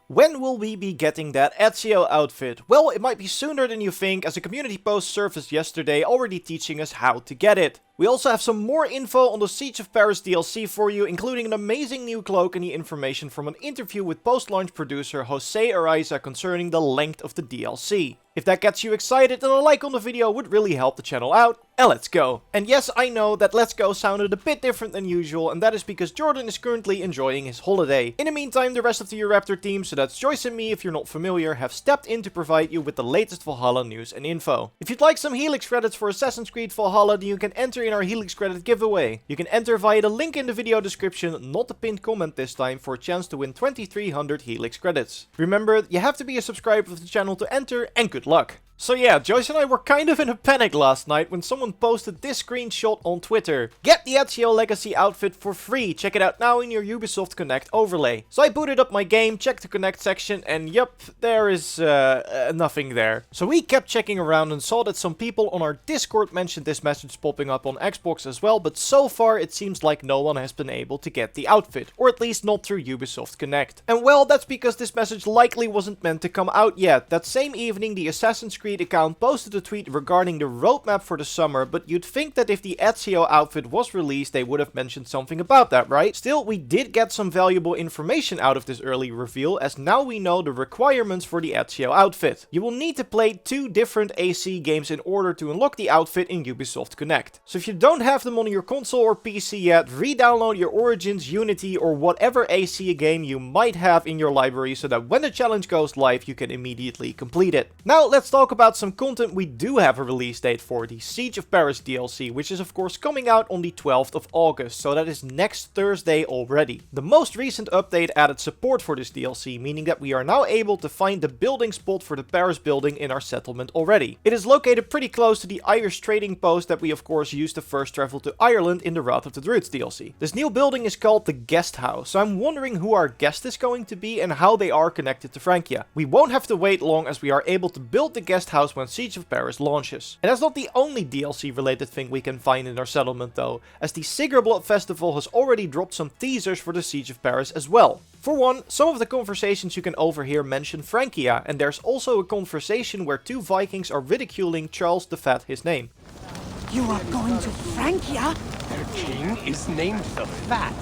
When will we be getting that Ezio outfit? Well, it might be sooner than you think, as a community post surfaced yesterday already teaching us how to get it. We also have some more info on the Siege of Paris DLC for you, including an amazing new cloak and the information from an interview with post-launch producer Jose Araiza concerning the length of the DLC. If that gets you excited, then a like on the video would really help the channel out. And let's go. And yes, I know that let's go sounded a bit different than usual, and that is because Jordan is currently enjoying his holiday. In the meantime, the rest of the JorRaptor team, so that's Joyce and me if you're not familiar, have stepped in to provide you with the latest Valhalla news and info. If you'd like some Helix credits for Assassin's Creed Valhalla, then you can enter in our Helix credit giveaway. You can enter via the link in the video description, not the pinned comment this time, for a chance to win 2300 Helix credits. Remember, you have to be a subscriber of the channel to enter, and good luck. So yeah, Joyce and I were kind of in a panic last night when someone posted this screenshot on Twitter. Get the Ezio Legacy outfit for free, check it out now in your Ubisoft Connect overlay. So I booted up my game, checked the Connect section, and yup, there is nothing there. So we kept checking around and saw that some people on our Discord mentioned this message popping up on Xbox as well, but so far it seems like no one has been able to get the outfit, or at least not through Ubisoft Connect. And well, that's because this message likely wasn't meant to come out yet. That same evening, the Assassin's Creed account posted a tweet regarding the roadmap for the summer, but you'd think that if the Ezio outfit was released, they would have mentioned something about that, right? Still, we did get some valuable information out of this early reveal, as now we know the requirements for the Ezio outfit. You will need to play 2 different AC games in order to unlock the outfit in Ubisoft Connect. So if you don't have them on your console or PC yet, re-download your Origins, Unity, or whatever AC game you might have in your library so that when the challenge goes live, you can immediately complete it. Now let's talk about some content we do have a release date for, the Siege of Paris DLC, which is of course coming out on the 12th of August, so that is next Thursday already. The most recent update added support for this DLC, meaning that we are now able to find the building spot for the Paris building in our settlement already. It is located pretty close to the Irish trading post that we of course used to first travel to Ireland in the Wrath of the Druids DLC. This new building is called the Guest House, so I'm wondering who our guest is going to be and how they are connected to Francia. We won't have to wait long, as we are able to build the guest house when Siege of Paris launches. And that's not the only DLC related thing we can find in our settlement though, as the Sigerblood Festival has already dropped some teasers for the Siege of Paris as well. For one, some of the conversations you can overhear mention Francia, and there's also a conversation where 2 Vikings are ridiculing Charles the Fat, his name. You are going to Francia? Their king is named the Fat.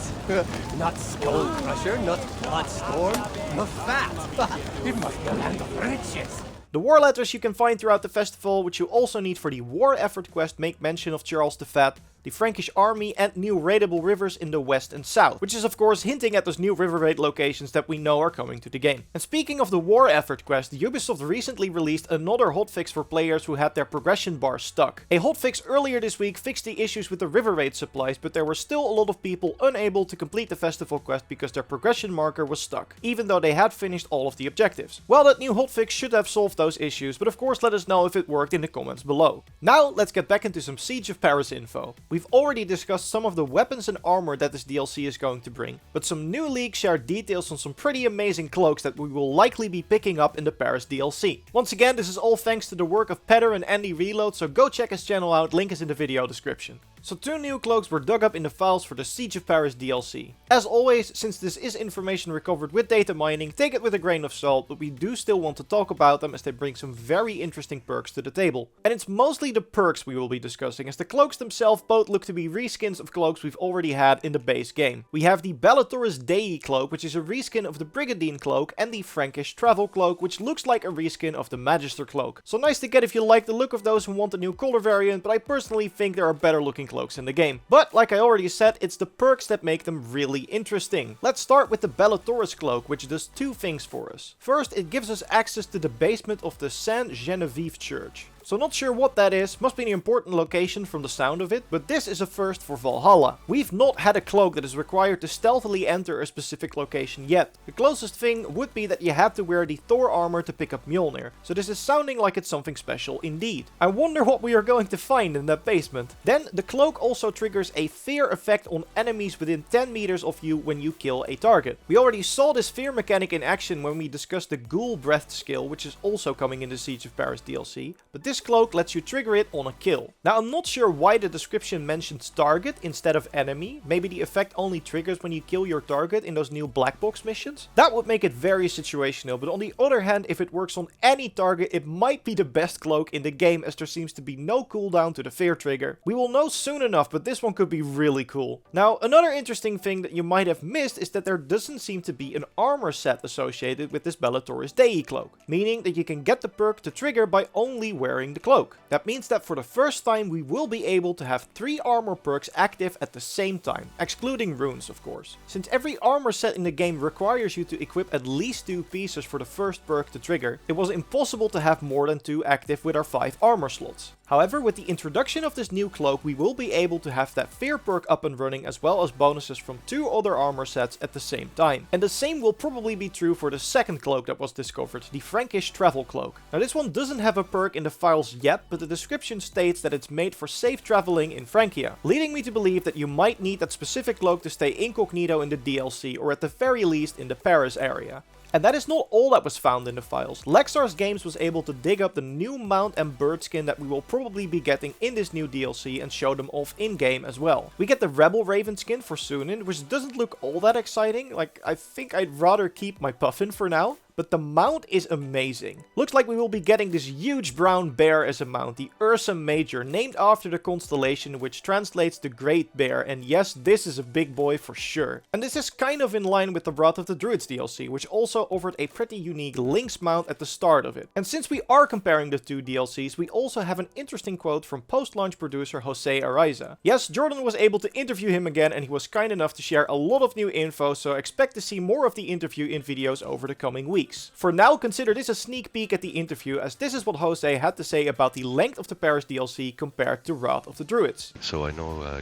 Not Skull Crusher, not Bloodstorm, the Fat. It must be a land of riches. The war letters you can find throughout the festival, which you also need for the war effort quest, make mention of Charles the Fat, the Frankish army, and new raidable rivers in the west and south, which is of course hinting at those new river raid locations that we know are coming to the game. And speaking of the war effort quest, Ubisoft recently released another hotfix for players who had their progression bar stuck. A hotfix earlier this week fixed the issues with the river raid supplies, but there were still a lot of people unable to complete the festival quest because their progression marker was stuck, even though they had finished all of the objectives. Well, that new hotfix should have solved those issues, but of course let us know if it worked in the comments below. Now let's get back into some Siege of Paris info. We've already discussed some of the weapons and armor that this DLC is going to bring, but some new leaks share details on some pretty amazing cloaks that we will likely be picking up in the Paris DLC. Once again, this is all thanks to the work of Petter and AndyReloads, so go check his channel out, link is in the video description. So 2 new cloaks were dug up in the files for the Siege of Paris DLC. As always, since this is information recovered with data mining, take it with a grain of salt, but we do still want to talk about them as they bring some very interesting perks to the table. And it's mostly the perks we will be discussing, as the cloaks themselves both look to be reskins of cloaks we've already had in the base game. We have the Bellatorus Dei cloak, which is a reskin of the Brigandine cloak, and the Frankish travel cloak, which looks like a reskin of the Magister cloak. So nice to get if you like the look of those who want a new color variant, but I personally think there are better looking cloaks in the game. But like I already said, it's the perks that make them really interesting. Let's start with the Bellatorus Cloak, which does 2 things for us. First, it gives us access to the basement of the Saint Genevieve Church. So not sure what that is, must be an important location from the sound of it, but this is a first for Valhalla. We've not had a cloak that is required to stealthily enter a specific location yet. The closest thing would be that you had to wear the Thor armor to pick up Mjolnir, so this is sounding like it's something special indeed. I wonder what we are going to find in that basement. Then the cloak also triggers a fear effect on enemies within 10 meters of you when you kill a target. We already saw this fear mechanic in action when we discussed the Ghoul Breath skill, which is also coming in the Siege of Paris DLC, but this this cloak lets you trigger it on a kill. Now I'm not sure why the description mentions target instead of enemy. Maybe the effect only triggers when you kill your target in those new black box missions? That would make it very situational, but on the other hand, if it works on any target, it might be the best cloak in the game, as there seems to be no cooldown to the fear trigger. We will know soon enough, but this one could be really cool. Now, another interesting thing that you might have missed is that there doesn't seem to be an armor set associated with this Bellatorus cloak, meaning that you can get the perk to trigger by only wearing the cloak. That means that for the first time we will be able to have 3 armor perks active at the same time, excluding runes of course. Since every armor set in the game requires you to equip at least 2 pieces for the first perk to trigger, it was impossible to have more than 2 active with our 5 armor slots. However, with the introduction of this new cloak, we will be able to have that fear perk up and running, as well as bonuses from 2 other armor sets at the same time. And the same will probably be true for the second cloak that was discovered, the Frankish travel cloak. Now this one doesn't have a perk in the files yet, but the description states that it's made for safe traveling in Francia, leading me to believe that you might need that specific cloak to stay incognito in the DLC, or at the very least in the Paris area. And that is not all that was found in the files. Lexar Games was able to dig up the new mount and bird skin that we will probably be getting in this new DLC and show them off in-game as well. We get the Rebel Raven skin for Sunin, which doesn't look all that exciting. Like, I think I'd rather keep my Puffin for now. But the mount is amazing. Looks like we will be getting this huge brown bear as a mount, the Ursa Major, named after the constellation which translates to Great Bear, and yes, this is a big boy for sure. And this is kind of in line with the Wrath of the Druids DLC, which also offered a pretty unique Lynx mount at the start of it. And since we are comparing the 2 DLCs, we also have an interesting quote from post-launch producer Jose Araiza. Yes, Jordan was able to interview him again, and he was kind enough to share a lot of new info, so expect to see more of the interview in videos over the coming weeks. For now, consider this a sneak peek at the interview, as this is what Jose had to say about the length of the Paris DLC compared to Wrath of the Druids. So I know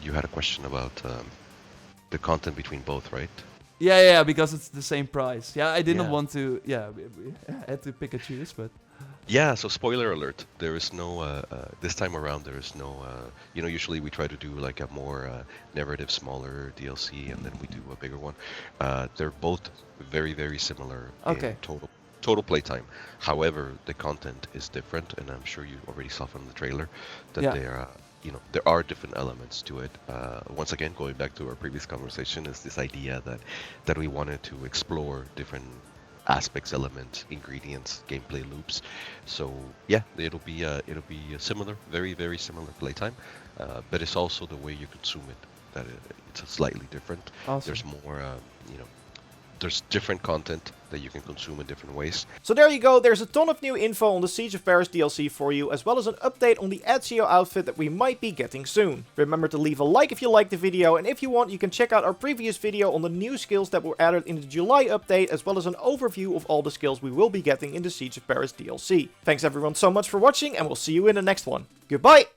you had a question about the content between both, right? Yeah, because it's the same price. Yeah, I didn't Yeah. want to. Yeah, I had to pick and choose, but. Yeah, so spoiler alert, there is no, this time around there is no, you know, usually we try to do like a more narrative, smaller DLC, and then we do a bigger one. They're both very, very similar Okay. in total playtime. However, the content is different, and I'm sure you already saw from the trailer that Yeah. there, you know, there are different elements to it. Once again, going back to our previous conversation, is this idea that we wanted to explore different aspects, elements, ingredients, gameplay loops. So yeah, it'll be a similar, very, very similar playtime, but it's also the way you consume it that it's slightly different. Awesome. There's more, you know, there's different content that you can consume in different ways. So there you go, there's a ton of new info on the Siege of Paris DLC for you, as well as an update on the Ezio outfit that we might be getting soon. Remember to leave a like if you liked the video, and if you want, you can check out our previous video on the new skills that were added in the July update, as well as an overview of all the skills we will be getting in the Siege of Paris DLC. Thanks everyone so much for watching, and we'll see you in the next one. Goodbye!